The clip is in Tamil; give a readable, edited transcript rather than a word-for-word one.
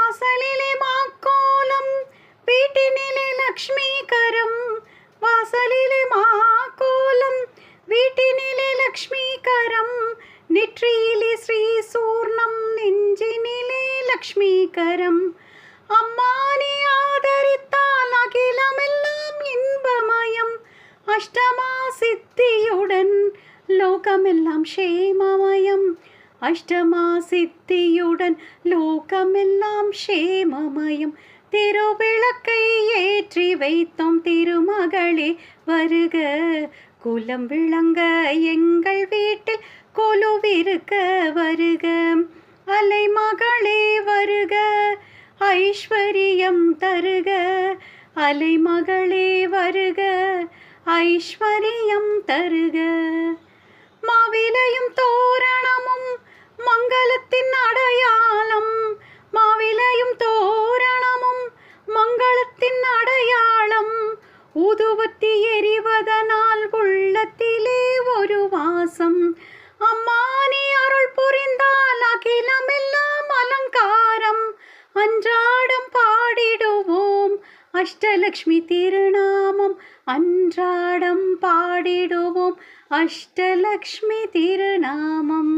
வாசலிலே மாக்கோலம் வீட்டினிலே லக்ஷ்மீகரம். வாசலிலே மாக்கோலம் வீட்டினிலே லக்ஷ்மீகரம். நெற்றியிலே ஸ்ரீ சூர்ணம் நெஞ்சினிலே லக்ஷ்மீகரம். அம்மா நீ ஆதரித்தால் அகிலமெல்லாம் இன்பமயம். அஷ்டமா சித்தியுடன் லோகமெல்லாம் க்ஷேமமயம். அஷ்டமா சித்தியுடன் லோகமெல்லாம் க்ஷேமமயம். திருவிளக்கை ஏற்றி வைத்தோம் திருமகளே வருக. குலம் விளங்க எங்கள் வீட்டில் கொலுவிருக்க வருக. அலைமகளே வருக ஐஸ்வரியம் தருக. அலைமகளே வருக ஐஸ்வரியம் தருக. மாவிலையும் தோரணமும் மங்களத்தின் அடையாளம். மாவிலையும் தோரணமும் மங்களத்தின் அடையாளம். ஊதுவத்தி எரிவதனால் உள்ளத்திலே ஒரு வாசம். அம்மா நீ அருள் புரிந்தால் அகிலமெல்லாம் அலங்காரம். அன்றாடம் பாடிடுவோம் அஷ்டலக்ஷ்மி திருநாமம். அன்றாடம் பாடிடுவோம் அஷ்டலக்ஷ்மி திருநாமம்.